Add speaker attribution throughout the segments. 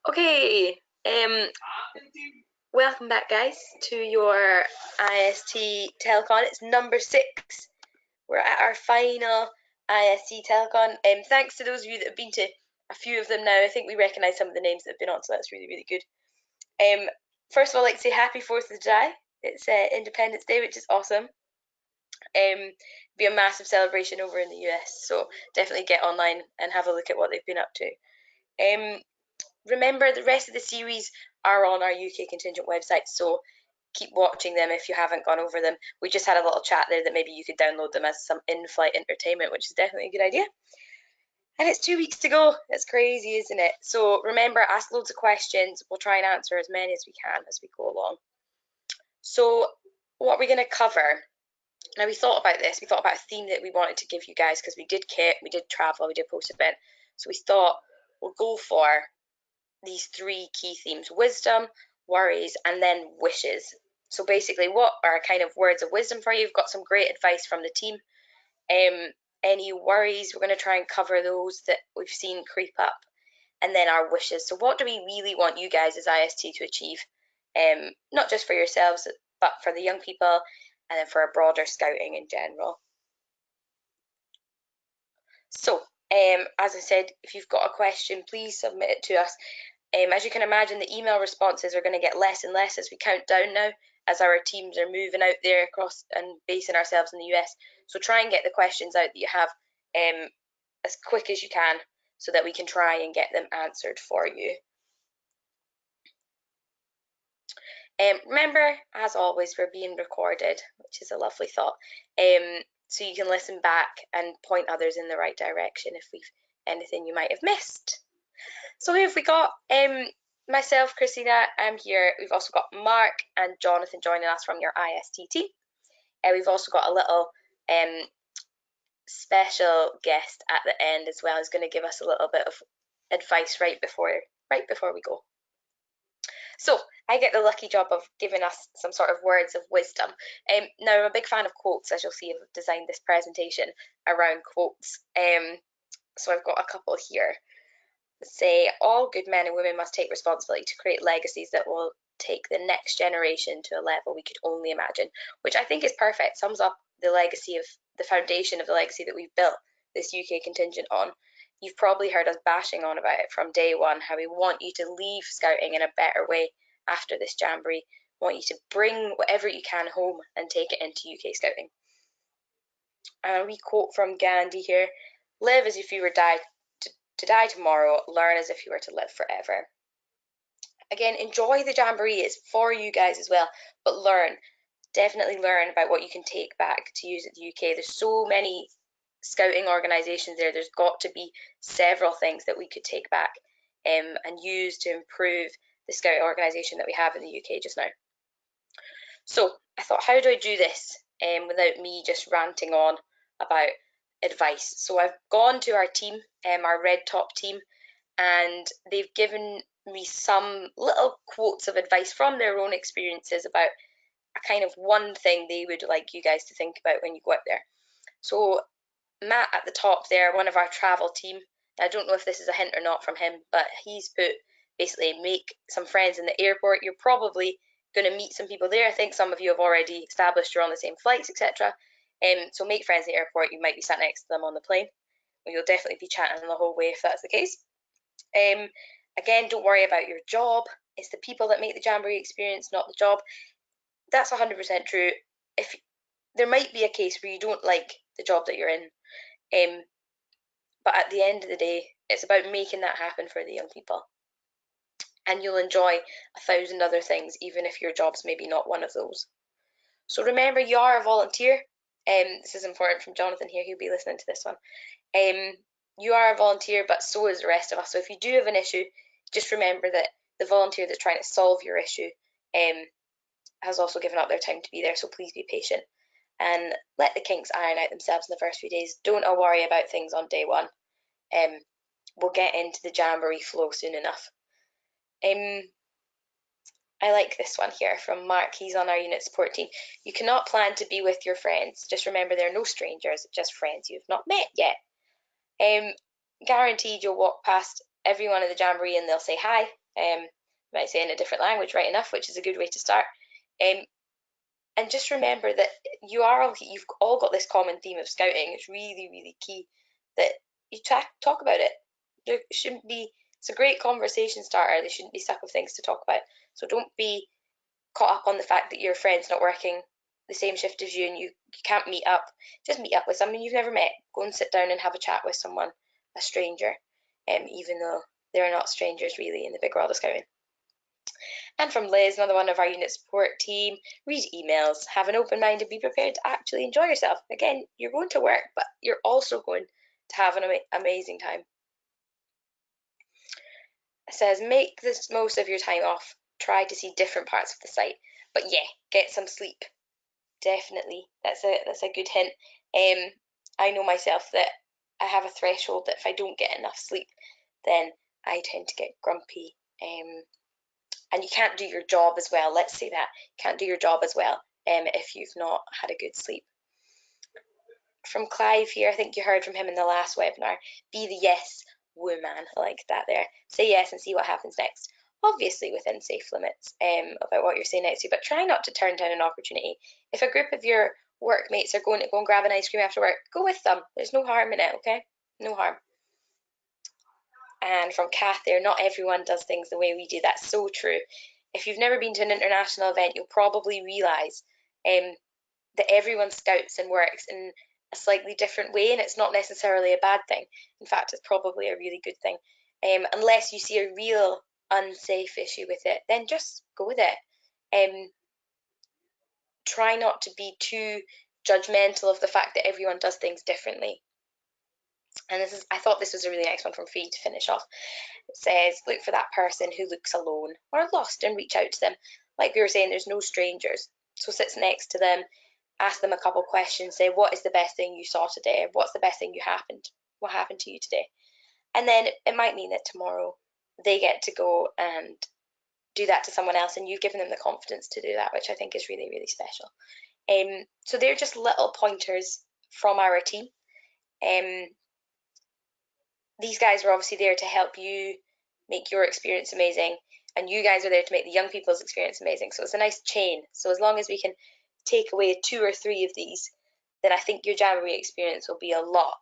Speaker 1: Okay, welcome back, guys, to your IST Telecon. It's number 6. We're at our final IST Telecon. Thanks to those of you that have been to a few of them now. I think we recognise some of the names that have been on, so that's really, really good. First of all, I'd like to say Happy 4th of July. It's Independence Day, which is awesome. Be a massive celebration over in the US, so definitely get online and have a look at what they've been up to. Remember, the rest of the series are on our UK contingent website, so keep watching them if you haven't gone over them. We just had a little chat there that maybe you could download them as some in-flight entertainment, which is definitely a good idea. And it's 2 weeks to go. It's crazy, isn't it? So remember, ask loads of questions. We'll try and answer as many as we can as we go along. So what we're going to cover, now we thought about this. We thought about a theme that we wanted to give you guys because we did kit, we did travel, we did post-event. So we thought we'll go for these 3 key themes: wisdom, worries, and then wishes. So basically, what are kind of words of wisdom for you? We've got some great advice from the team. Any worries, we're going to try and cover those that we've seen creep up, and then our wishes. So what do we really want you guys as IST to achieve? Not just for yourselves, but for the young people, and then for a broader scouting in general. So, as I said, if you've got a question, please submit it to us. As you can imagine, the email responses are going to get less and less as we count down now, as our teams are moving out there across and basing ourselves in the US. So try and get the questions out that you have as quick as you can so that we can try and get them answered for you. Remember, as always, we're being recorded, which is a lovely thought. So you can listen back and point others in the right direction if we've anything you might have missed. So who have we got? Myself, Christina, I'm here. We've also got Mark and Jonathan joining us from your IST team. We've also got a little special guest at the end as well, who's going to give us a little bit of advice right before we go. So I get the lucky job of giving us some sort of words of wisdom. Now, I'm a big fan of quotes, as you'll see. I've designed this presentation around quotes. So I've got a couple here. Say, all good men and women must take responsibility to create legacies that will take the next generation to a level we could only imagine, which I think is perfect. Sums up the legacy of the foundation of the legacy that we've built this UK contingent on. You've probably heard us bashing on about it from day one, how we want you to leave scouting in a better way after this Jamboree. We want you to bring whatever you can home and take it into UK scouting. And a wee quote from Gandhi here: live as if you were to die tomorrow, learn as if you were to live forever. Again, enjoy the Jamboree. It's for you guys as well, but learn. Definitely learn about what you can take back to use at the UK. There's so many scouting organisations there. There's got to be several things that we could take back and use to improve the scouting organisation that we have in the UK just now. So I thought, how do I do this without me just ranting on about advice? So I've gone to our team, our red top team, and they've given me some little quotes of advice from their own experiences about a kind of one thing they would like you guys to think about when you go out there. So Matt at the top there, one of our travel team, I don't know if this is a hint or not from him, but he's put basically make some friends in the airport. You're probably going to meet some people there. I think some of you have already established you're on the same flights, etc. So make friends in the airport. You might be sat next to them on the plane. You'll definitely be chatting the whole way if that's the case. Again, don't worry about your job. It's the people that make the Jamboree experience, not the job. That's 100% true. If there might be a case where you don't like the job that you're in, but at the end of the day, it's about making that happen for the young people. And you'll enjoy 1,000 other things, even if your job's maybe not one of those. So remember, you are a volunteer. This is important from Jonathan here. He'll be listening to this one. You are a volunteer, but so is the rest of us. So if you do have an issue, just remember that the volunteer that's trying to solve your issue has also given up their time to be there. So please be patient and let the kinks iron out themselves in the first few days. Don't all worry about things on day one. We'll get into the Jamboree flow soon enough. I like this one here from Mark. He's on our unit support team. You cannot plan to be with your friends. Just remember they're no strangers, just friends you've not met yet. Guaranteed you'll walk past everyone in the Jamboree and they'll say hi, Might say in a different language, right enough, which is a good way to start. And just remember that you've all got this common theme of scouting. It's really, really key that you talk about it. There shouldn't be. It's a great conversation starter. There shouldn't be stuck of things to talk about. So don't be caught up on the fact that your friend's not working the same shift as you and you can't meet up. Just meet up with someone you've never met. Go and sit down and have a chat with someone, a stranger, even though they're not strangers really in the big world of scouting. And from Liz, another one of our unit support team, read emails, have an open mind and be prepared to actually enjoy yourself. Again, you're going to work, but you're also going to have an amazing time. It says, make the most of your time off. Try to see different parts of the site. But yeah, get some sleep. Definitely. That's a good hint. I know myself that I have a threshold that if I don't get enough sleep, then I tend to get grumpy. And you can't do your job as well. Let's say that. You can't do your job as well if you've not had a good sleep. From Clive here, I think you heard from him in the last webinar, be the yes woman. I like that there. Say yes and see what happens next. Obviously within safe limits about what you're saying next to, but try not to turn down an opportunity. If a group of your workmates are going to go and grab an ice cream after work, go with them. There's no harm in it, okay? No harm. And from Kath there, not everyone does things the way we do. That's so true. If you've never been to an international event, you'll probably realise that everyone scouts and works in a slightly different way, and it's not necessarily a bad thing. In fact, it's probably a really good thing. Unless you see a real unsafe issue with it, then just go with it. Try not to be too judgmental of the fact that everyone does things differently. And I thought this was a really nice one from Fee to finish off. It says, look for that person who looks alone or lost and reach out to them. Like we were saying, there's no strangers. So sit next to them, ask them a couple questions, say, what is the best thing you saw today? What's the best thing what happened to you today? And then it might mean that tomorrow they get to go and do that to someone else, and you've given them the confidence to do that, which I think is really, really special. So they're just little pointers from our team. These guys are obviously there to help you make your experience amazing, and you guys are there to make the young people's experience amazing. So it's a nice chain. So as long as we can take away 2 or 3 of these, then I think your Jamboree experience will be a lot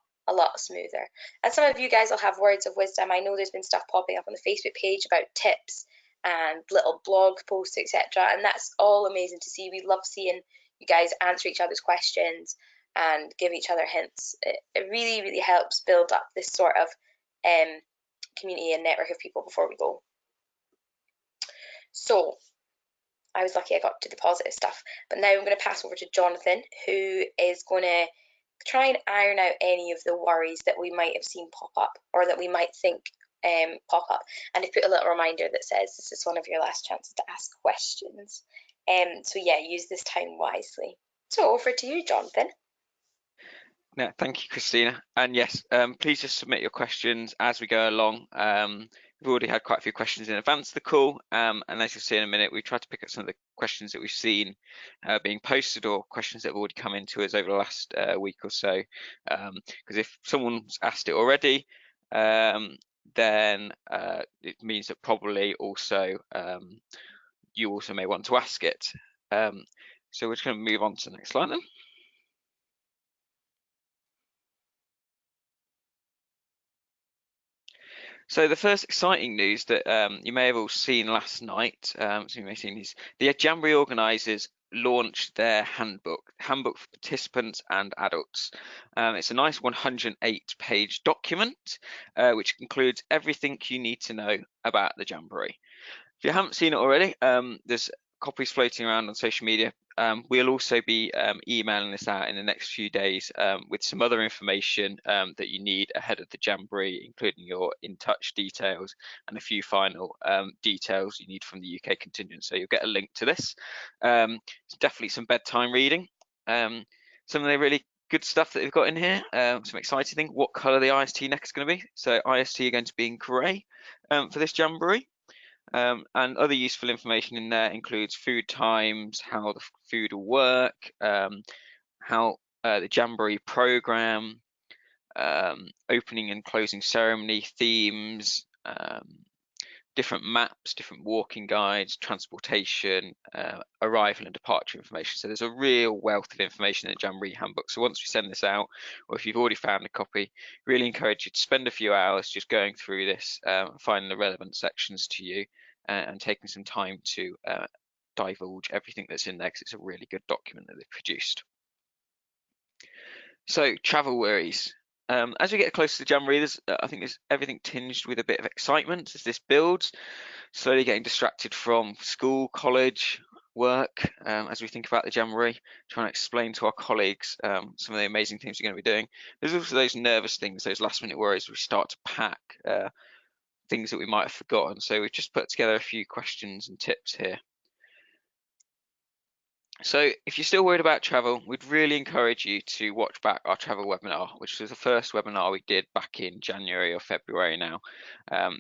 Speaker 1: smoother. And some of you guys will have words of wisdom. I know there's been stuff popping up on the Facebook page about tips and little blog posts, etc. And that's all amazing to see. We love seeing you guys answer each other's questions and give each other hints. It really, really helps build up this sort of community and network of people before we go. So I was lucky I got to the positive stuff, but now I'm going to pass over to Jonathan, who is going to try and iron out any of the worries that we might have seen pop up or that we might think pop up. And I put a little reminder that says this is one of your last chances to ask questions. So yeah, use this time wisely. So over to you, Jonathan.
Speaker 2: No, thank you, Christina. And yes, please just submit your questions as we go along. We've already had quite a few questions in advance of the call, and as you'll see in a minute, we tried to pick up some of the questions that we've seen being posted or questions that have already come into us over the last week or so. Because if someone's asked it already, then it means that probably also you also may want to ask it. So we're just going to move on to the next slide then. So the first exciting news that you may have all seen last night, so you may have seen is the Jamboree organisers launched their handbook for participants and adults. It's a nice 108-page document which includes everything you need to know about the Jamboree. If you haven't seen it already, there's copies floating around on social media. We'll also be emailing this out in the next few days with some other information that you need ahead of the Jamboree, including your in-touch details and a few final details you need from the UK contingent. So you'll get a link to this. It's definitely some bedtime reading. Some of the really good stuff that they've got in here, some exciting things. What colour the IST neck is going to be. So IST are going to be in grey for this Jamboree. And other useful information in there includes food times, how the food will work, how the Jamboree program, opening and closing ceremony themes, different maps, different walking guides, transportation, arrival and departure information. So there's a real wealth of information in the Jamboree handbook. So once we send this out, or if you've already found a copy, really encourage you to spend a few hours just going through this, finding the relevant sections to you, and taking some time to divulge everything that's in there, because it's a really good document that they've produced. So travel worries. As we get closer to Jamboree, I think there's everything tinged with a bit of excitement as this builds. Slowly getting distracted from school, college, work, as we think about the Jamboree, trying to explain to our colleagues some of the amazing things we're going to be doing. There's also those nervous things, those last minute worries. We start to pack things that we might have forgotten. So we've just put together a few questions and tips here. So if you're still worried about travel, we'd really encourage you to watch back our travel webinar, which was the first webinar we did back in January or February now.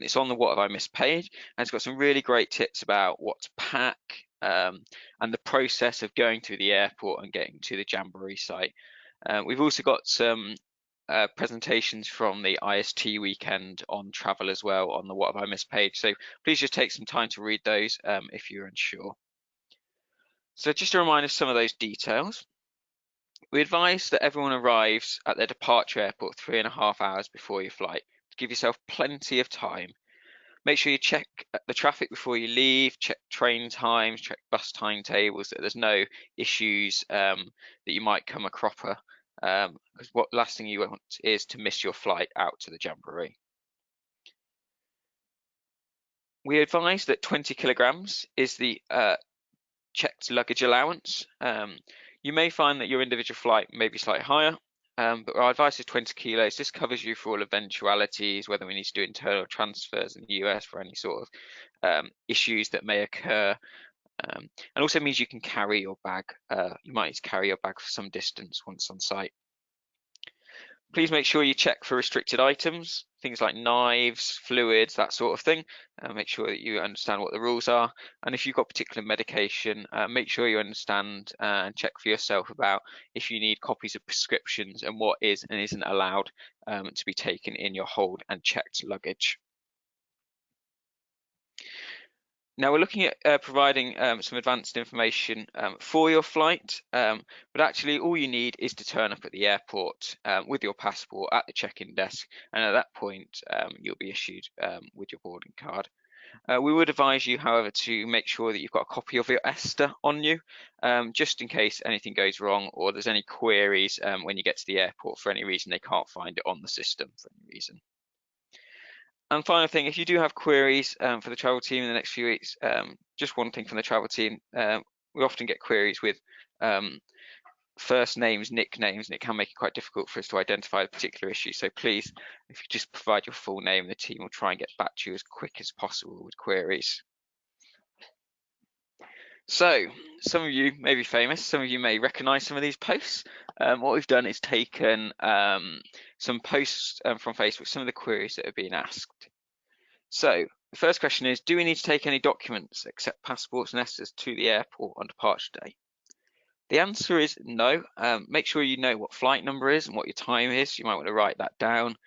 Speaker 2: It's on the What Have I Missed page, and it's got some really great tips about what to pack, and the process of going through the airport and getting to the Jamboree site. We've also got some presentations from the IST weekend on travel as well on the What Have I Missed page. So please just take some time to read those if you're unsure. So just a reminder of some of those details. We advise that everyone arrives at their departure airport 3.5 hours before your flight to give yourself plenty of time. Make sure you check the traffic before you leave, check train times, check bus timetables, that there's no issues that you might come across, because what last thing you want is to miss your flight out to the Jamboree. We advise that 20 kilograms is the checked luggage allowance. You may find that your individual flight may be slightly higher, but our advice is 20 kilos. This covers you for all eventualities, whether we need to do internal transfers in the US for any sort of issues that may occur, and also means you can carry your bag. You might need to carry your bag for some distance once on site. Please make sure you check for restricted items, things like knives, fluids, that sort of thing. Make sure that you understand what the rules are. And if you've got particular medication, make sure you understand and check for yourself about if you need copies of prescriptions and what is and isn't allowed to be taken in your hold and checked luggage. Now we're looking at providing some advanced information for your flight, but actually all you need is to turn up at the airport with your passport at the check-in desk, and at that point you'll be issued with your boarding card. We would advise you, however, to make sure that you've got a copy of your ESTA on you, just in case anything goes wrong or there's any queries when you get to the airport for any reason they can't find it on the system for any reason. And final thing, if you do have queries for the travel team in the next few weeks, just one thing from the travel team, we often get queries with first names, nicknames, and it can make it quite difficult for us to identify a particular issue. So please, if you just provide your full name, the team will try and get back to you as quick as possible with queries. So some of you may be famous, some of you may recognize some of these posts. What we've done is taken some posts from Facebook, some of the queries that have been asked. So the first question is, do we need to take any documents except passports and ESTAs to the airport on departure day? The answer is no. Make sure you know what flight number is and what your time is. You might want to write that down.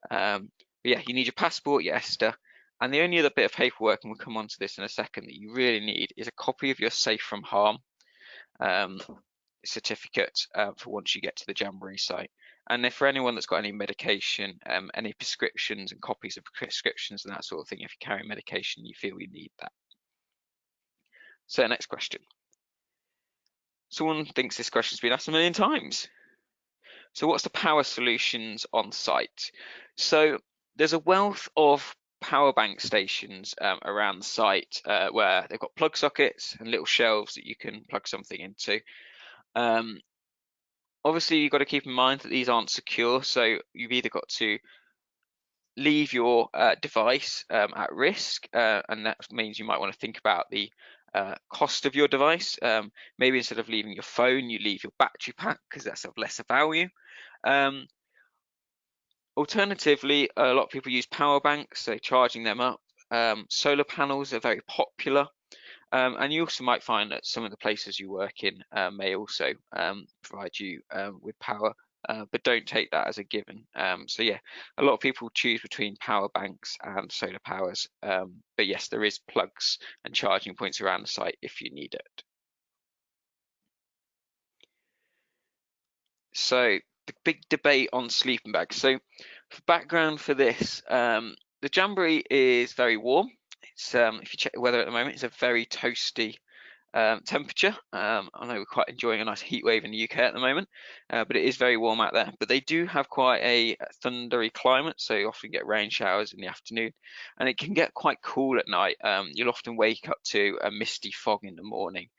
Speaker 2: But yeah, you need your passport, your ESTA, and the only other bit of paperwork, and we'll come on to this in a second, that you really need is a copy of your safe from harm certificate for once you get to the Jamboree site. And if for anyone that's got any medication, any prescriptions and copies of prescriptions and that sort of thing, if you carry medication, you feel you need that. So next question. Someone thinks this question's been asked a million times. So what's the power solutions on site? So there's a wealth of power bank stations around the site where they've got plug sockets and little shelves that you can plug something into. Obviously, you've got to keep in mind that these aren't secure, so you've either got to leave your device at risk, and that means you might want to think about the cost of your device. Maybe instead of leaving your phone, you leave your battery pack because that's of lesser value. Alternatively, a lot of people use power banks, so charging them up. Solar panels are very popular. And you also might find that some of the places you work in may also provide you with power but don't take that as a given. So yeah, a lot of people choose between power banks and solar powers, but yes, there is plugs and charging points around the site if you need it. So the big debate on sleeping bags. So for background for this, the Jamboree is very warm. It's if you check the weather at the moment, it's a very toasty temperature. I know we're quite enjoying a nice heat wave in the UK at the moment, but it is very warm out there. But they do have quite a thundery climate, so you often get rain showers in the afternoon, and it can get quite cool at night. You'll often wake up to a misty fog in the morning.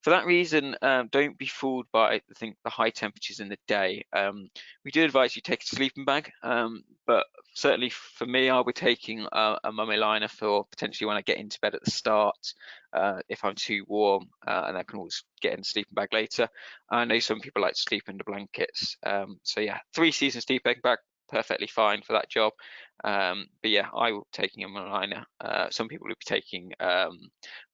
Speaker 2: For that reason, don't be fooled by the high temperatures in the day. We do advise you take a sleeping bag, but certainly for me, I'll be taking a mummy liner for potentially when I get into bed at the start, if I'm too warm, and I can always get in the sleeping bag later. I know some people like to sleep under blankets, so yeah, 3-season sleeping bag, perfectly fine for that job. But yeah, I will be taking a mummy liner. Some people will be taking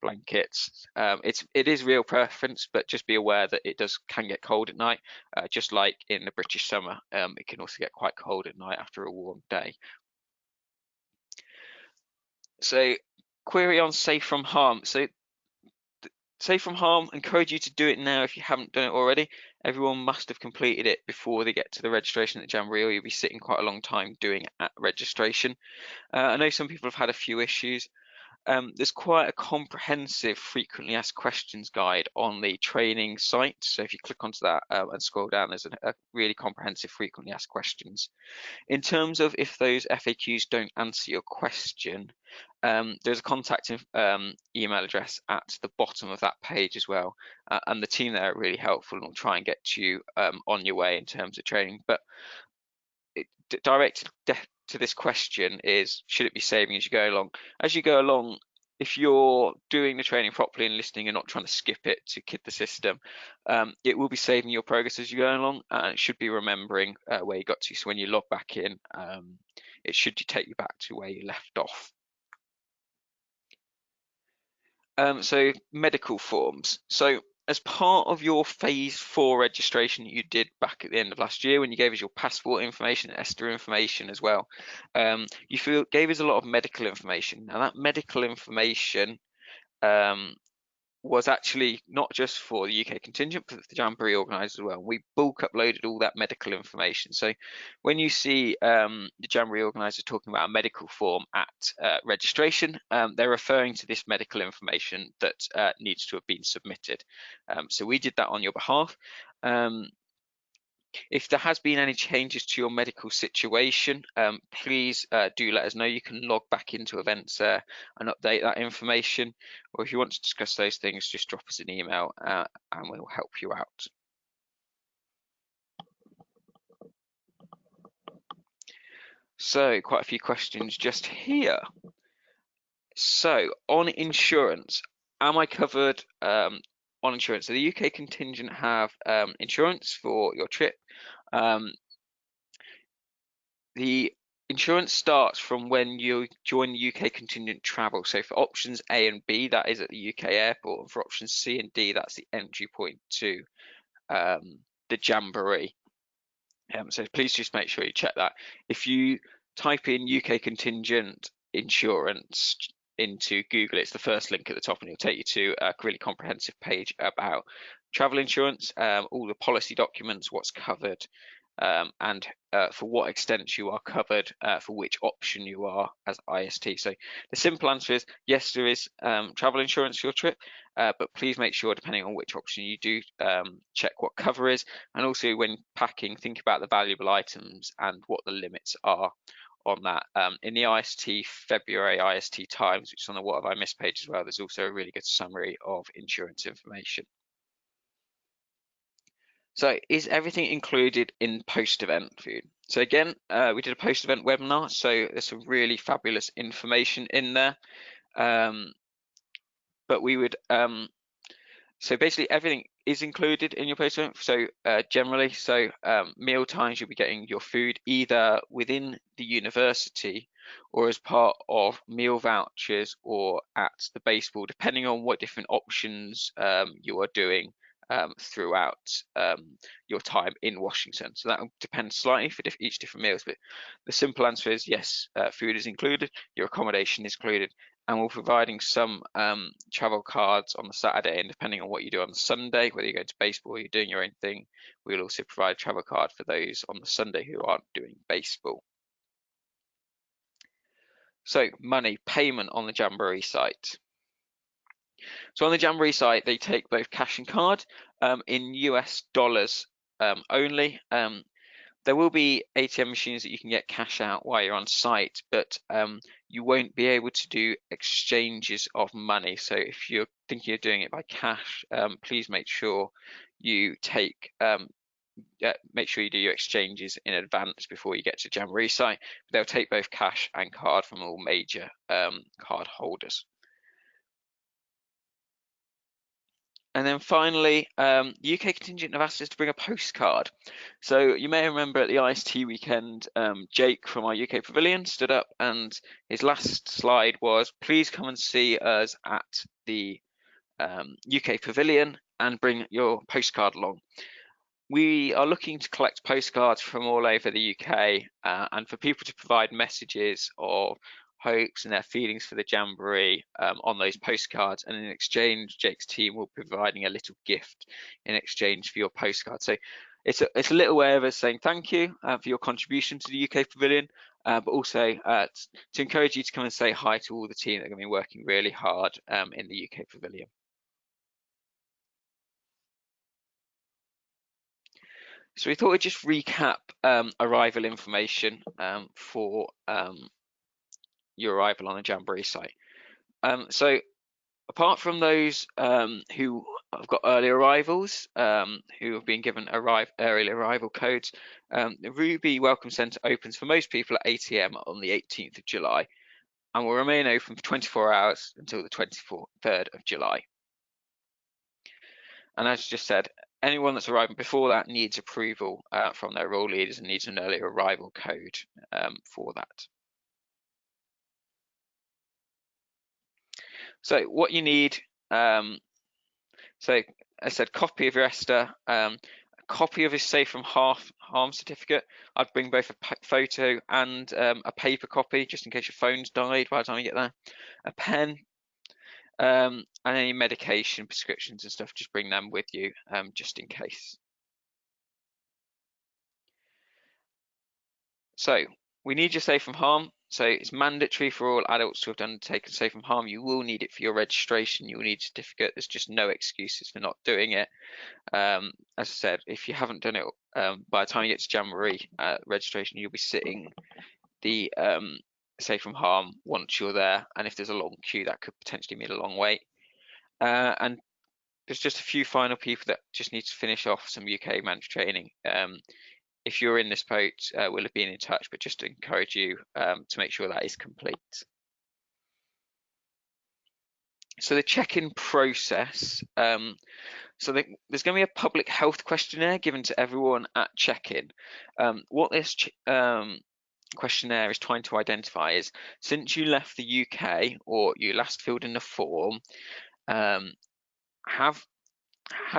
Speaker 2: blankets. It is real preference, but just be aware that it can get cold at night, just like in the British summer. It can also get quite cold at night after a warm day. So, query on safe from harm. So, safe from harm, encourage you to do it now if you haven't done it already. Everyone must have completed it before they get to the registration at Jamboree, or you'll be sitting quite a long time doing it at registration. I know some people have had a few issues. There's quite a comprehensive frequently asked questions guide on the training site. So if you click onto that and scroll down, there's a really comprehensive frequently asked questions. In terms of if those FAQs don't answer your question, there's a contact email address at the bottom of that page as well. And the team there are really helpful and will try and get you on your way in terms of training. But directed to this question is, should it be saving as you go along? As you go along, if you're doing the training properly and listening and not trying to skip it to kid the system, it will be saving your progress as you go along, and it should be remembering where you got to. So when you log back in, it should take you back to where you left off. So medical forms. So as part of your phase 4 registration you did back at the end of last year, when you gave us your passport information and ESTA information as well, you gave us a lot of medical information. Now that medical information was actually not just for the UK contingent, but for the Jamboree organisers as well. We bulk uploaded all that medical information. So when you see the Jamboree organisers talking about a medical form at registration, they're referring to this medical information that needs to have been submitted. So we did that on your behalf. If there has been any changes to your medical situation, please do let us know. You can log back into events and update that information. Or if you want to discuss those things, just drop us an email and we'll help you out. So quite a few questions just here. So on insurance, am I covered on insurance? So the UK contingent have insurance for your trip. The insurance starts from when you join the UK contingent travel. So for options A and B, that is at the UK airport, and for options C and D, that's the entry point to the Jamboree. So please just make sure you check that. If you type in UK contingent insurance into Google, it's the first link at the top, and it'll take you to a really comprehensive page about travel insurance, all the policy documents, what's covered, and for what extent you are covered, for which option you are as IST. So the simple answer is yes, there is travel insurance for your trip, but please make sure, depending on which option you do, check what cover is, and also when packing, think about the valuable items and what the limits are on that. In the IST February IST Times, which is on the What Have I Missed page as well, there's also a really good summary of insurance information. So is everything included in post-event food? So again, we did a post-event webinar, so there's some really fabulous information in there. But we would, so basically everything is included in your post-event. So generally, so meal times, you'll be getting your food either within the university or as part of meal vouchers or at the baseball, depending on what different options you are doing throughout your time in Washington. So that will depend slightly for each different meals, but the simple answer is yes, food is included, your accommodation is included, and we're providing some travel cards on the Saturday, and depending on what you do on the Sunday, whether you're going to baseball or you're doing your own thing, we'll also provide a travel card for those on the Sunday who aren't doing baseball. So money, payment on the Jamboree site. So on the Jamboree site, they take both cash and card in US dollars only. There will be ATM machines that you can get cash out while you're on site, but you won't be able to do exchanges of money. So if you're thinking of doing it by cash, please make sure you make sure you do your exchanges in advance before you get to Jamboree site. They'll take both cash and card from all major card holders. And then finally, the UK contingent have asked us to bring a postcard. So you may remember at the IST weekend, Jake from our UK Pavilion stood up and his last slide was, please come and see us at the UK Pavilion and bring your postcard along. We are looking to collect postcards from all over the UK and for people to provide messages of hopes and their feelings for the Jamboree on those postcards, and in exchange Jake's team will be providing a little gift in exchange for your postcard. So it's a little way of us saying thank you for your contribution to the UK Pavilion, but also to encourage you to come and say hi to all the team that are going to be working really hard in the UK Pavilion. So we thought we'd just recap arrival information for your arrival on the Jamboree site. So apart from those who have got early arrivals, who have been given early arrival codes, the Ruby Welcome Centre opens for most people at 8 AM on the 18th of July and will remain open for 24 hours until the 23rd of July. And as just said, anyone that's arriving before that needs approval from their role leaders and needs an early arrival code for that. So what you need, so as I said, copy of your ESTA, a copy of his safe from harm certificate. I'd bring both a photo and a paper copy just in case your phone's died by the time you get there. A pen, and any medication, prescriptions and stuff, just bring them with you just in case. So we need your safe from harm. So it's mandatory for all adults to have undertaken safe from harm. You will need it for your registration. You will need a certificate. There's just no excuses for not doing it. As I said, if you haven't done it by the time you get to Jamboree registration, you'll be sitting the safe from harm once you're there. And if there's a long queue, that could potentially mean a long wait. And there's just a few final people that just need to finish off some UK mandatory training. If you're in this boat, we'll have been in touch, but just to encourage you to make sure that is complete. So the check-in process, so there's going to be a public health questionnaire given to everyone at check-in. What this questionnaire is trying to identify is, since you left the UK or you last filled in the form, have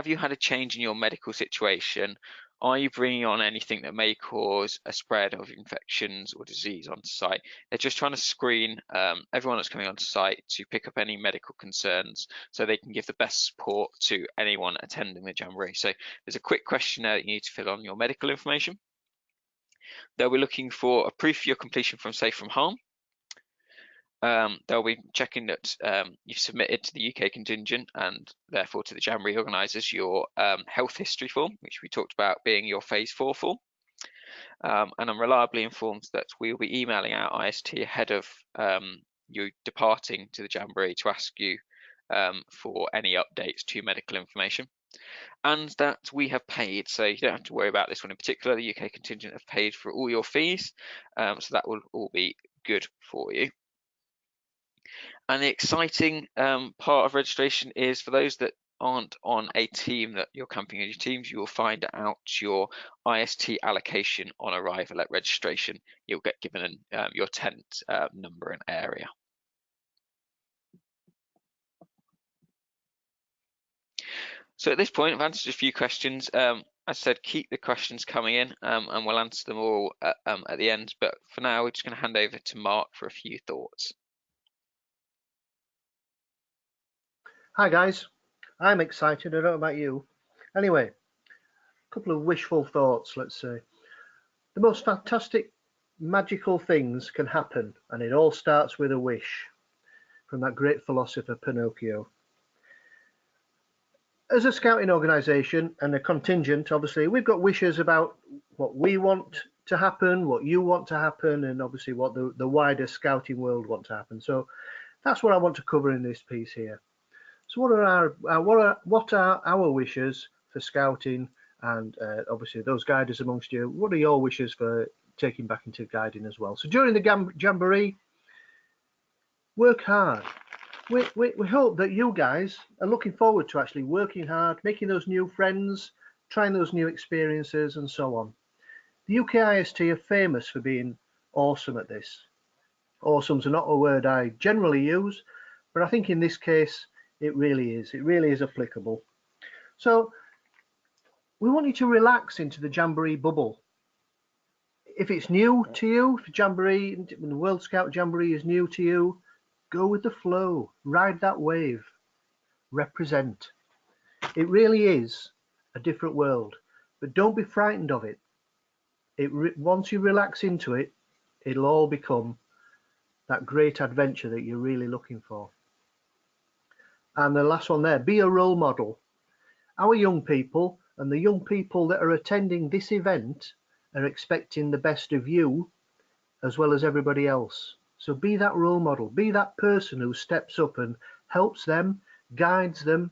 Speaker 2: you had a change in your medical situation? Are you bringing on anything that may cause a spread of infections or disease onto site? They're just trying to screen everyone that's coming onto site to pick up any medical concerns so they can give the best support to anyone attending the Jamboree. So there's a quick questionnaire that you need to fill on your medical information. They'll be looking for a proof of your completion from safe from harm. They'll be checking that you've submitted to the UK contingent and therefore to the Jamboree organisers your health history form, which we talked about being your phase 4 form. And I'm reliably informed that we will be emailing out IST ahead of you departing to the Jamboree to ask you for any updates to medical information. And that we have paid, so you don't have to worry about this one in particular. The UK contingent have paid for all your fees, so that will all be good for you. And the exciting part of registration is for those that aren't on a team that you're camping in your teams, you will find out your IST allocation on arrival at registration. You'll get given your tent number and area. So at this point, I've answered a few questions. As I said, keep the questions coming in, and we'll answer them all at the end. But for now, we're just going to hand over to Mark for a few thoughts.
Speaker 3: Hi guys, I'm excited. I don't know about you. Anyway, a couple of wishful thoughts, let's say. The most fantastic, magical things can happen, and it all starts with a wish, from that great philosopher Pinocchio. As a scouting organisation and a contingent, obviously, we've got wishes about what we want to happen, what you want to happen, and obviously what the wider scouting world want to happen. So that's what I want to cover in this piece here. So what are our wishes for scouting, and obviously those guiders amongst you, what are your wishes for taking back into guiding as well? So during the Jamboree, work hard. We hope that you guys are looking forward to actually working hard, making those new friends, trying those new experiences and so on. The UK IST are famous for being awesome at this. Awesome's not a word I generally use, but I think in this case, it really is applicable. So we want you to relax into the Jamboree bubble. If it's new to you, if Jamboree, when the World Scout Jamboree is new to you, go with the flow, ride that wave, represent. It really is a different world, but don't be frightened of it. Once you relax into it, it'll all become that great adventure that you're really looking for. And the last one there, be a role model. Our young people and the young people that are attending this event are expecting the best of you as well as everybody else. So be that role model, be that person who steps up and helps them, guides them,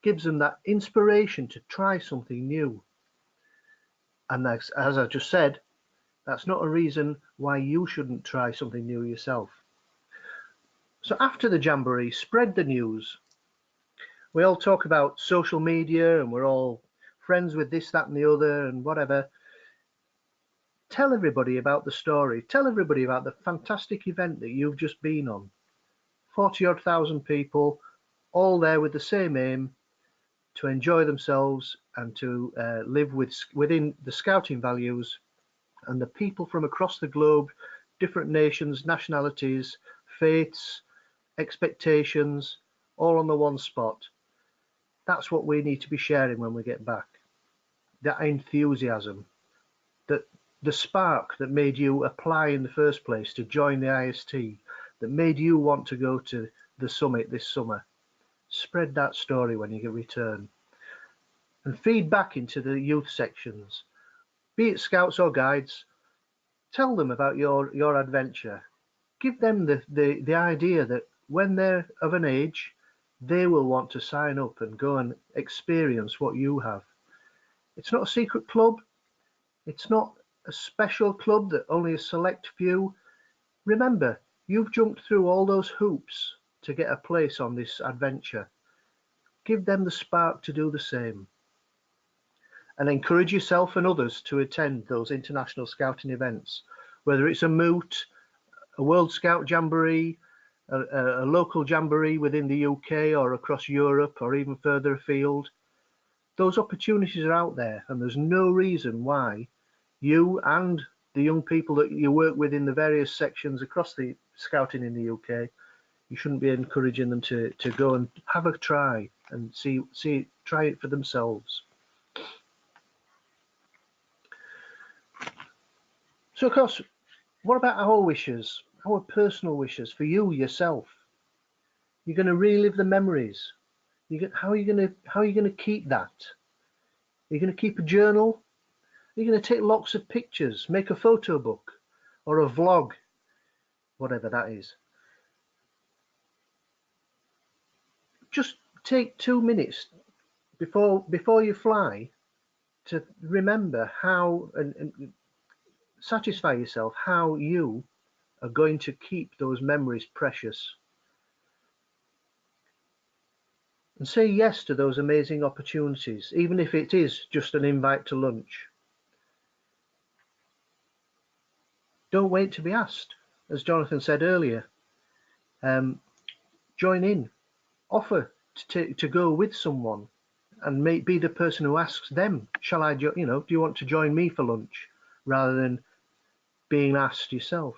Speaker 3: gives them that inspiration to try something new. And that's, as I just said, that's not a reason why you shouldn't try something new yourself. So after the Jamboree, spread the news. We all talk about social media and we're all friends with this, that and the other and whatever. Tell everybody about the story. Tell everybody about the fantastic event that you've just been on. 40-odd thousand people, all there with the same aim, to enjoy themselves and to live within the scouting values, and the people from across the globe, different nations, nationalities, faiths, expectations, all on the one spot. That's what we need to be sharing when we get back. That enthusiasm, that the spark that made you apply in the first place to join the IST, that made you want to go to the summit this summer. Spread that story when you return. And feed back into the youth sections, be it scouts or guides. Tell them about your adventure. Give them the idea that when they're of an age, they will want to sign up and go and experience what you have. It's not a secret club. It's not a special club that only a select few. Remember, you've jumped through all those hoops to get a place on this adventure. Give them the spark to do the same. And encourage yourself and others to attend those international scouting events, whether it's a moot, a World Scout Jamboree, a local Jamboree within the UK or across Europe or even further afield. Those opportunities are out there, and there's no reason why you and the young people that you work with in the various sections across the scouting in the UK, you shouldn't be encouraging them to go and have a try and try it for themselves. So of course, what about our wishes, our personal wishes for you yourself? You're going to relive the memories. How are you going to keep that? Are you going to keep a journal? Are you going to take lots of pictures, make a photo book or a vlog, whatever that is? Just take 2 minutes before you fly to remember how and satisfy yourself how you are going to keep those memories precious. And say yes to those amazing opportunities, even if it is just an invite to lunch. Don't wait to be asked. As Jonathan said earlier, join in, offer to go with someone, and be the person who asks them, shall I, do you want to join me for lunch, rather than being asked yourself.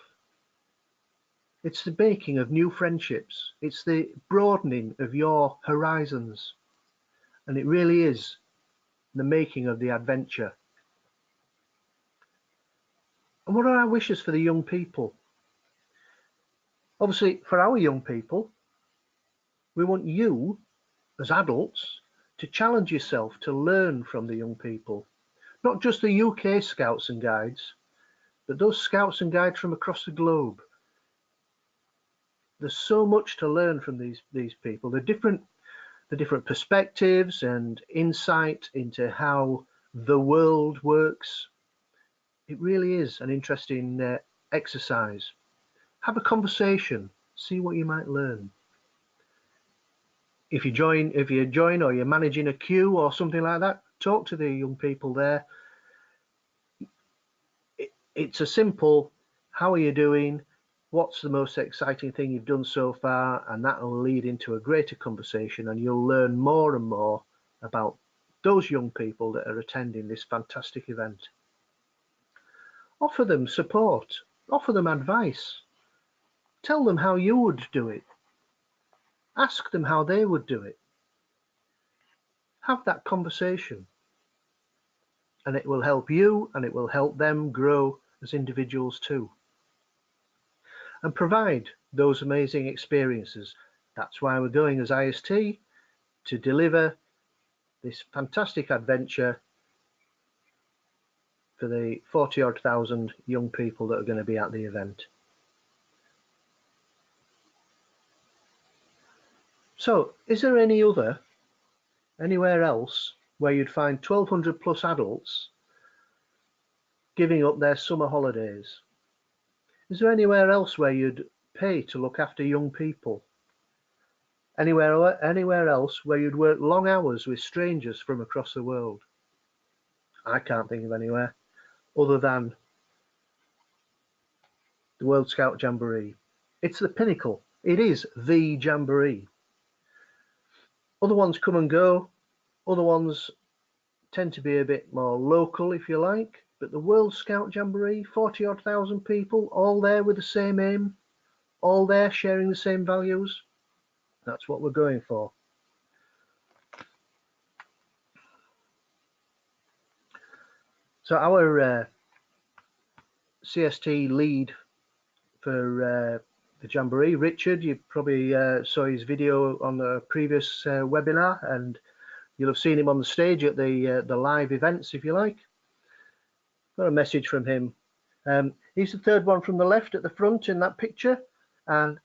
Speaker 3: It's the making of new friendships. It's the broadening of your horizons. And it really is the making of the adventure. And what are our wishes for the young people? Obviously, for our young people, we want you, as adults, to challenge yourself to learn from the young people. Not just the UK Scouts and Guides, but those Scouts and Guides from across the globe. There's so much to learn from these people. The different perspectives and insight into how the world works. It really is an interesting exercise. Have a conversation, see what you might learn. If you join or you're managing a queue or something like that, talk to the young people there. It's a simple, how are you doing? What's the most exciting thing you've done so far? And that will lead into a greater conversation, and you'll learn more and more about those young people that are attending this fantastic event. Offer them support, offer them advice, tell them how you would do it, ask them how they would do it. Have that conversation, and it will help you and it will help them grow as individuals too. And provide those amazing experiences. That's why we're going as IST, to deliver this fantastic adventure for the 40-odd thousand young people that are going to be at the event. So, is there anywhere else where you'd find 1,200 plus adults giving up their summer holidays? Is there anywhere else where you'd pay to look after young people? Anywhere else where you'd work long hours with strangers from across the world? I can't think of anywhere other than the World Scout Jamboree. It's the pinnacle. It is the Jamboree. Other ones come and go. Other ones tend to be a bit more local, if you like. But the World Scout Jamboree, 40-odd thousand people, all there with the same aim, all there sharing the same values. That's what we're going for. So our CST lead for the Jamboree, Richard, you probably saw his video on the previous webinar, and you'll have seen him on the stage at the live events, if you like. Got a message from him. He's the third one from the left at the front in that picture, and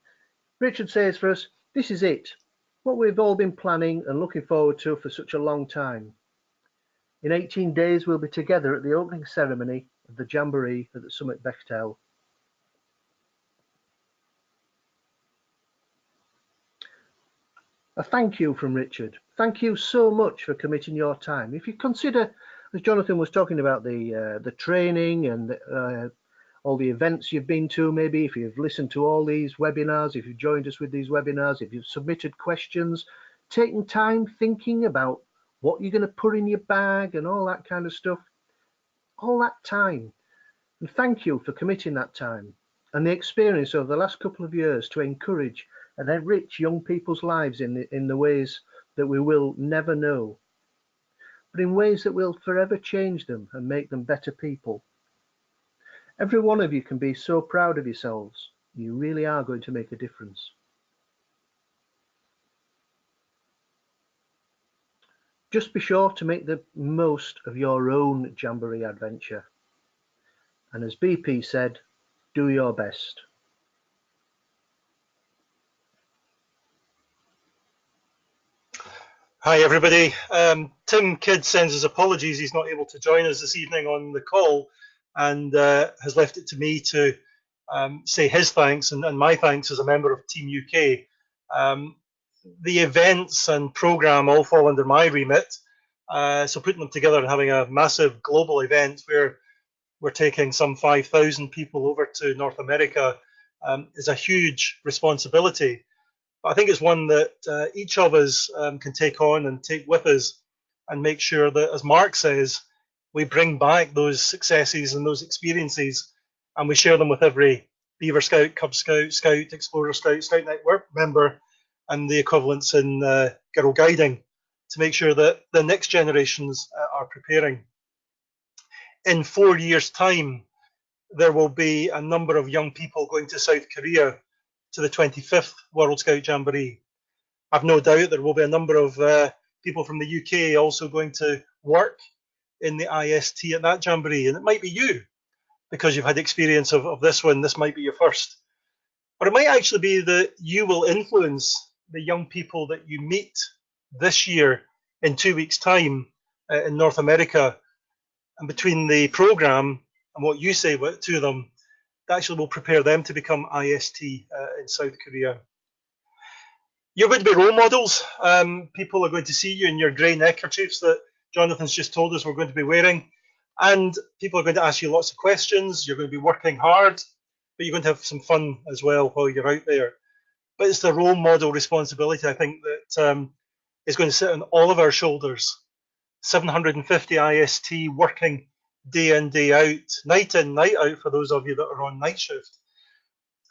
Speaker 3: Richard says for us, this is it, what we've all been planning and looking forward to for such a long time. In 18 days, we'll be together at the opening ceremony of the Jamboree at the Summit Bechtel. A thank you from Richard. Thank you so much for committing your time. If you consider, as Jonathan was talking about, the training and all the events you've been to, maybe if you've listened to all these webinars, if you've joined us with these webinars, if you've submitted questions, taking time thinking about what you're going to put in your bag and all that kind of stuff, all that time. And thank you for committing that time and the experience over the last couple of years to encourage and enrich young people's lives in the ways that we will never know, but in ways that will forever change them and make them better people. Every one of you can be so proud of yourselves. You really are going to make a difference. Just be sure to make the most of your own Jamboree adventure. And as BP said, do your best.
Speaker 4: Hi everybody. Tim Kidd sends his apologies. He's not able to join us this evening on the call, and has left it to me to say his thanks and my thanks as a member of Team UK. The events and programme all fall under my remit, so putting them together and having a massive global event where we're taking some 5,000 people over to North America is a huge responsibility. But I think it's one that each of us can take on and take with us and make sure that, as Mark says, we bring back those successes and those experiences and we share them with every Beaver Scout, Cub Scout, Scout, Explorer Scout, Scout Network member and the equivalents in Girl Guiding to make sure that the next generations are preparing. In 4 years' time, there will be a number of young people going to South Korea to the 25th World Scout Jamboree. I've no doubt there will be a number of people from the UK also going to work in the IST at that Jamboree, and it might be you because you've had experience of this one. This might be your first. Or it might actually be that you will influence the young people that you meet this year in 2 weeks' time in North America. And between the programme and what you say to them, that actually will prepare them to become IST in South Korea. You're going to be role models. People are going to see you in your grey neckerchiefs that Jonathan's just told us we're going to be wearing. And people are going to ask you lots of questions. You're going to be working hard, but you're going to have some fun as well while you're out there. But it's the role model responsibility, I think, that is going to sit on all of our shoulders. 750 IST working day in, day out, night in, night out for those of you that are on night shift.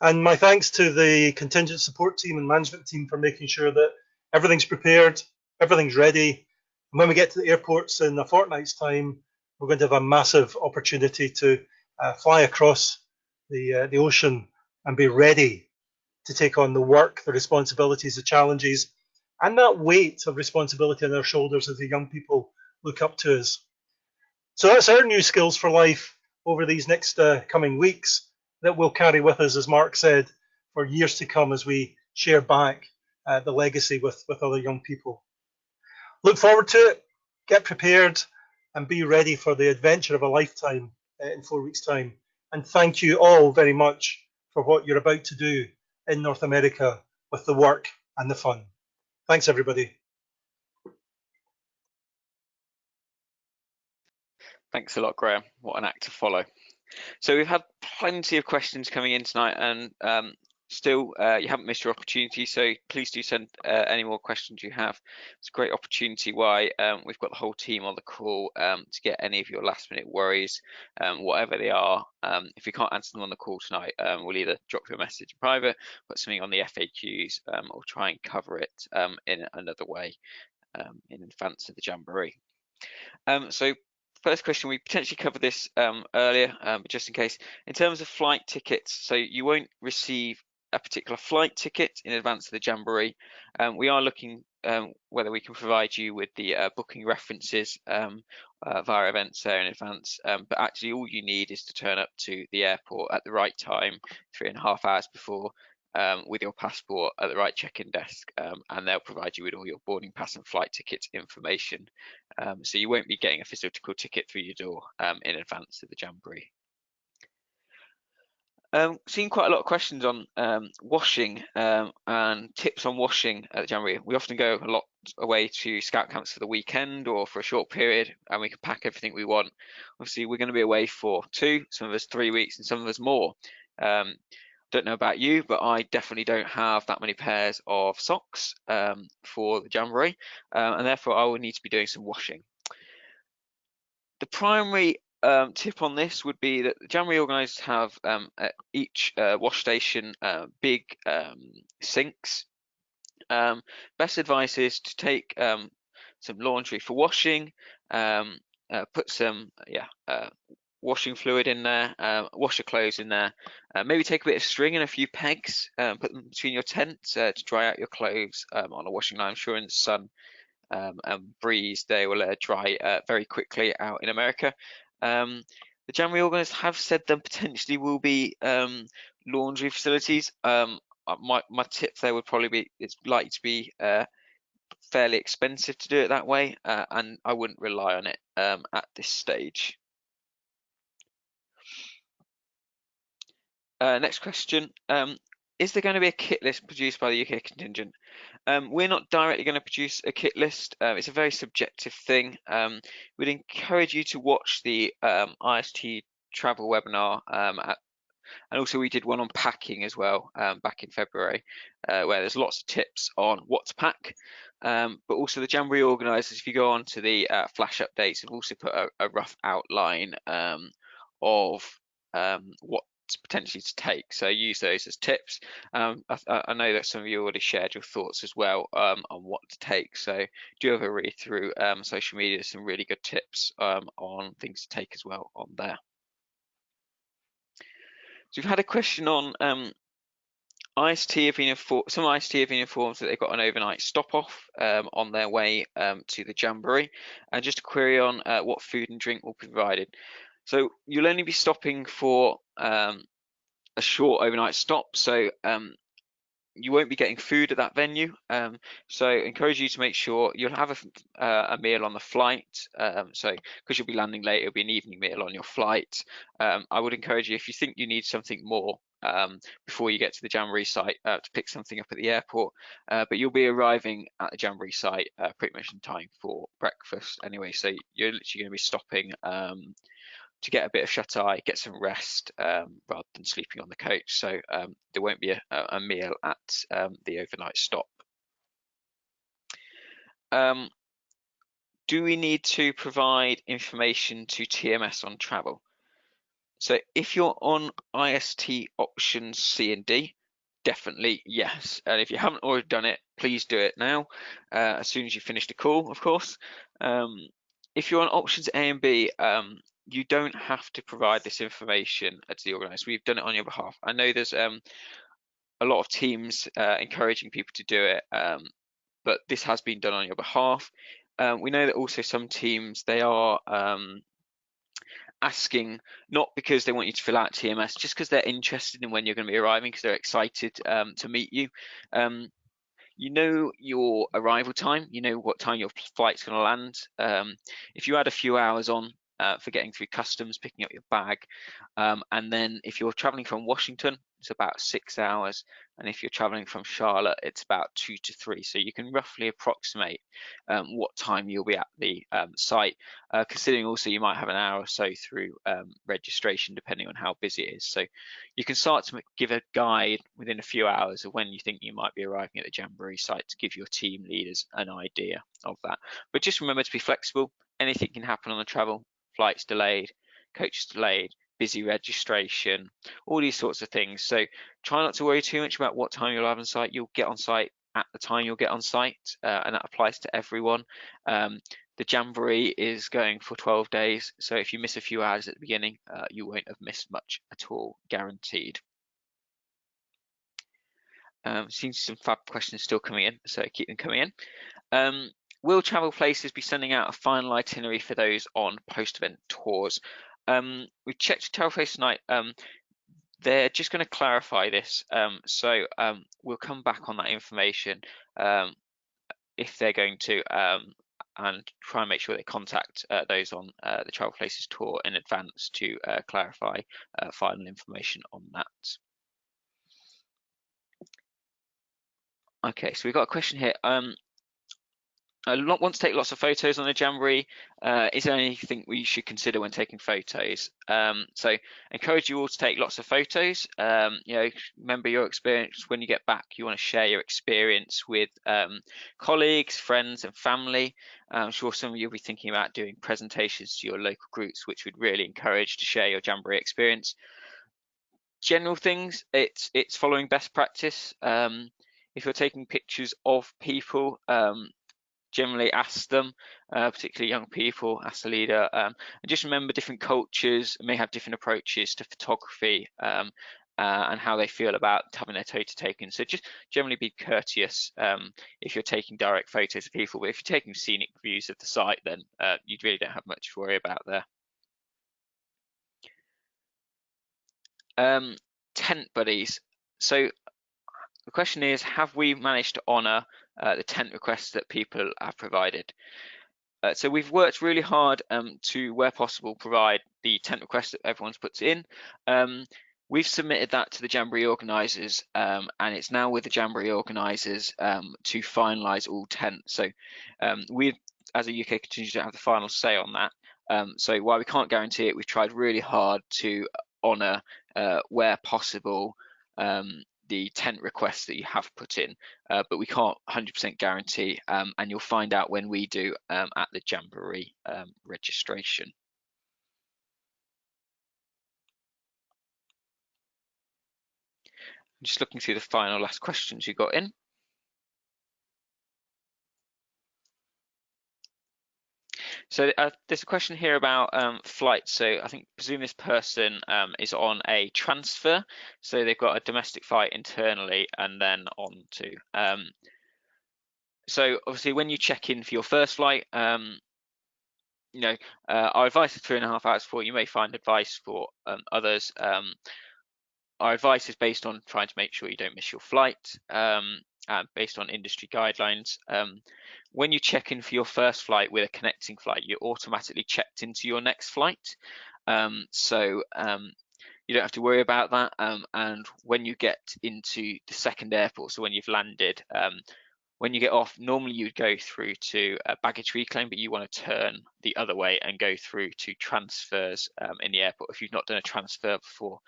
Speaker 4: And my thanks to the contingent support team and management team for making sure that everything's prepared, everything's ready. And when we get to the airports in a fortnight's time, we're going to have a massive opportunity to fly across the ocean and be ready to take on the work, the responsibilities, the challenges, and that weight of responsibility on our shoulders as the young people look up to us. So that's our new skills for life over these next coming weeks that we'll carry with us, as Mark said, for years to come as we share back the legacy with other young people. Look forward to it, get prepared, and be ready for the adventure of a lifetime in 4 weeks' time. And thank you all very much for what you're about to do in North America with the work and the fun. Thanks, everybody.
Speaker 2: Thanks a lot, Graham. What an act to follow. So we've had plenty of questions coming in tonight, and still you haven't missed your opportunity, so please do send any more questions you have. It's a great opportunity why we've got the whole team on the call to get any of your last minute worries, whatever they are. If we can't answer them on the call tonight, we'll either drop you a message in private, put something on the FAQs, or try and cover it in another way in advance of the Jamboree. So first question, we potentially covered this earlier, but just in case, in terms of flight tickets, so you won't receive a particular flight ticket in advance of the Jamboree. We are looking whether we can provide you with the booking references via events there in advance, but actually all you need is to turn up to the airport at the right time, 3.5 hours before, with your passport at the right check-in desk, and they'll provide you with all your boarding pass and flight ticket information. So you won't be getting a physical ticket through your door in advance of the Jamboree. Seen quite a lot of questions on washing and tips on washing at the Jamboree. We often go a lot away to scout camps for the weekend or for a short period, and we can pack everything we want. Obviously, we're going to be away for 2, some of us 3 weeks, and some of us more. Don't know about you, but I definitely don't have that many pairs of socks for the Jamboree, and therefore I will need to be doing some washing. The primary tip on this would be that the Jamboree organisers have at each wash station big sinks. Best advice is to take some laundry for washing, put some washing fluid in there, wash your clothes in there, maybe take a bit of string and a few pegs, put them between your tents to dry out your clothes on a washing line. I'm sure in the sun and breeze they will dry very quickly out in America. The Jamboree organisers have said there potentially will be laundry facilities. My tip there would probably be it's likely to be fairly expensive to do it that way, and I wouldn't rely on it at this stage. Next question. Is there going to be a kit list produced by the UK contingent? We're not directly going to produce a kit list. It's a very subjective thing. We'd encourage you to watch the IST travel webinar And also we did one on packing as well back in February, where there's lots of tips on what to pack. But also the Jamboree organisers, if you go on to the flash updates, have also put a rough outline of what potentially to take, so use those as tips. I know that some of you already shared your thoughts as well on what to take, so do have a read through social media. There's some really good tips on things to take as well on there. So we've had a question on IST have been some IST have been informed that they've got an overnight stop off on their way to the Jamboree, and just a query on what food and drink will be provided. So you'll only be stopping for a short overnight stop, so you won't be getting food at that venue. So I encourage you to make sure you'll have a meal on the flight. So because you'll be landing late, it'll be an evening meal on your flight. I would encourage you, if you think you need something more before you get to the Jamboree site, to pick something up at the airport. But you'll be arriving at the Jamboree site pretty much in time for breakfast anyway. So you're literally going to be stopping to get a bit of shut eye, get some rest rather than sleeping on the coach. So there won't be a meal at the overnight stop. Do we need to provide information to TMS on travel? So if you're on IST options C and D, definitely yes. And if you haven't already done it, please do it now, as soon as you finish the call, of course. If you're on options A and B, you don't have to provide this information to the organizer. We've done it on your behalf. I know there's a lot of teams encouraging people to do it, but this has been done on your behalf. We know that also some teams, they are asking, not because they want you to fill out TMS, just because they're interested in when you're going to be arriving, because they're excited to meet you. You know your arrival time, you know what time your flight's going to land. If you add a few hours on for getting through customs, picking up your bag, and then if you're traveling from Washington, it's about 6 hours, and if you're traveling from Charlotte, it's about 2 to 3. So you can roughly approximate what time you'll be at the site, considering also you might have an hour or so through registration, depending on how busy it is. So you can start to give a guide within a few hours of when you think you might be arriving at the Jamboree site to give your team leaders an idea of that. But just remember to be flexible. Anything can happen on the travel. Flights delayed, coaches delayed, busy registration, all these sorts of things. So try not to worry too much about what time you'll have on site. You'll get on site at the time you'll get on site, and that applies to everyone. The Jamboree is going for 12 days, so if you miss a few hours at the beginning, you won't have missed much at all, guaranteed. Seems some fab questions still coming in, so keep them coming in. Will travel places be sending out a final itinerary for those on post-event tours? We've checked Travel Place tonight. They're just going to clarify this, so we'll come back on that information if they're going to, and try and make sure they contact those on the Travel Places tour in advance to clarify final information on that. Okay, so we've got a question here. I want to take lots of photos on the Jamboree. Is there anything we should consider when taking photos? So I encourage you all to take lots of photos. Remember your experience when you get back. You want to share your experience with colleagues, friends, and family. I'm sure some of you will be thinking about doing presentations to your local groups, which would really encourage to share your Jamboree experience. General things, it's following best practice. If you're taking pictures of people, generally ask them, particularly young people, ask the leader, and just remember different cultures may have different approaches to photography and how they feel about having their photo taken. So just generally be courteous if you're taking direct photos of people, but if you're taking scenic views of the site, then you really don't have much to worry about there. Tent buddies. So the question is, have we managed to honour the tent requests that people have provided? So we've worked really hard to, where possible, provide the tent requests that everyone's puts in. We've submitted that to the Jamboree organisers, and it's now with the Jamboree organisers to finalise all tents. So we, as a UK contingent, have the final say on that. So while we can't guarantee it, we've tried really hard to honour, where possible, the tent requests that you have put in, but we can't 100% guarantee, and you'll find out when we do at the Jamboree registration. Just looking through the final last questions you got in. So there's a question here about flights. So I presume this person is on a transfer. So they've got a domestic flight internally and then on to. So obviously when you check in for your first flight, you know, our advice is 3.5 hours before. You may find advice for others. Our advice is based on trying to make sure you don't miss your flight, based on industry guidelines. When you check in for your first flight with a connecting flight, you're automatically checked into your next flight. So you don't have to worry about that. And when you get into the second airport, so when you've landed, when you get off, normally you'd go through to a baggage reclaim, but you want to turn the other way and go through to transfers in the airport. If you've not done a transfer before,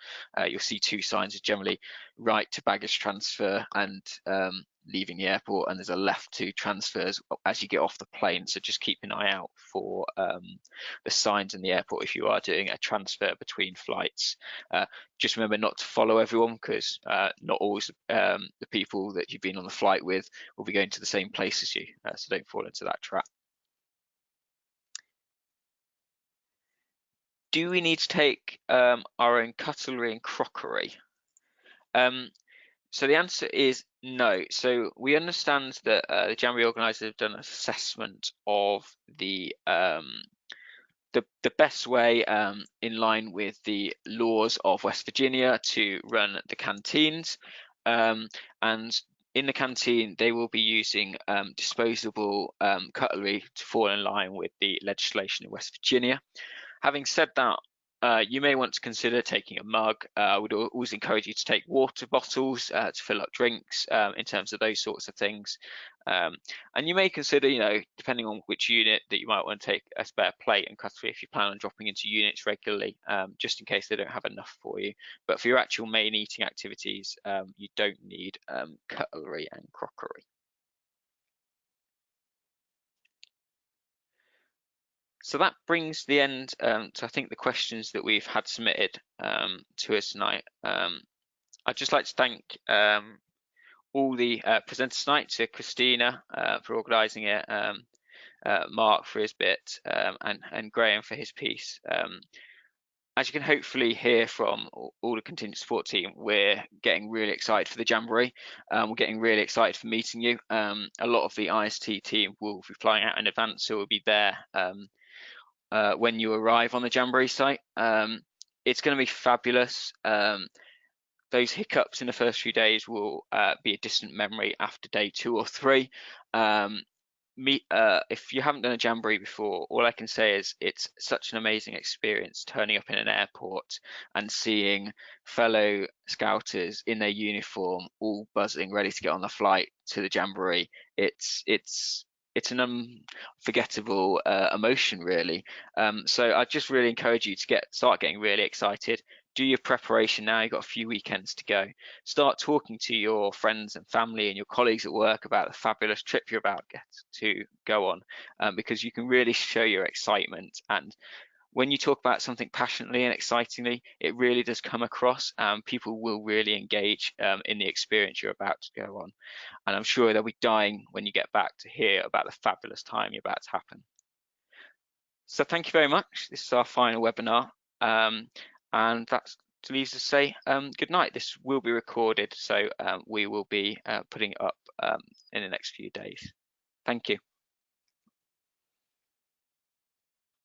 Speaker 2: you'll see two signs: are generally right to baggage transfer and leaving the airport, and there's a left to transfers as you get off the plane. So just keep an eye out for the signs in the airport if you are doing a transfer between flights. Just remember not to follow everyone, because not always the people that you've been on the flight with will be going to the same place as you, so don't fall into that trap. Do we need to take our own cutlery and crockery? So the answer is no. So we understand that the Jamboree organisers have done an assessment of the best way, in line with the laws of West Virginia, to run the canteens, and in the canteen they will be using disposable cutlery to fall in line with the legislation in West Virginia. Having said that, you may want to consider taking a mug. I would always encourage you to take water bottles to fill up drinks, in terms of those sorts of things. And you may consider, depending on which unit, that you might want to take a spare plate and cutlery if you plan on dropping into units regularly, just in case they don't have enough for you. But for your actual main eating activities, you don't need cutlery and crockery. So that brings the end to, I think, the questions that we've had submitted to us tonight. I'd just like to thank all the presenters tonight, to Christina for organising it, Mark for his bit, and Graham for his piece. As you can hopefully hear from all the contingent support team, we're getting really excited for the Jamboree. We're getting really excited for meeting you. A lot of the IST team will be flying out in advance, so we'll be there when you arrive on the Jamboree site. It's going to be fabulous. Those hiccups in the first few days will be a distant memory after day 2 or 3. If you haven't done a Jamboree before, all I can say is it's such an amazing experience turning up in an airport and seeing fellow Scouters in their uniform, all buzzing, ready to get on the flight to the Jamboree. It's an unforgettable emotion, really. So I just really encourage you to start getting really excited. Do your preparation now. You've got a few weekends to go. Start talking to your friends and family and your colleagues at work about the fabulous trip you're about to go on, because you can really show your excitement. And when you talk about something passionately and excitingly, it really does come across, and people will really engage in the experience you're about to go on. And I'm sure they'll be dying when you get back to hear about the fabulous time you're about to happen. So thank you very much. This is our final webinar. And that leaves us to say good night. This will be recorded, so we will be putting it up in the next few days. Thank you.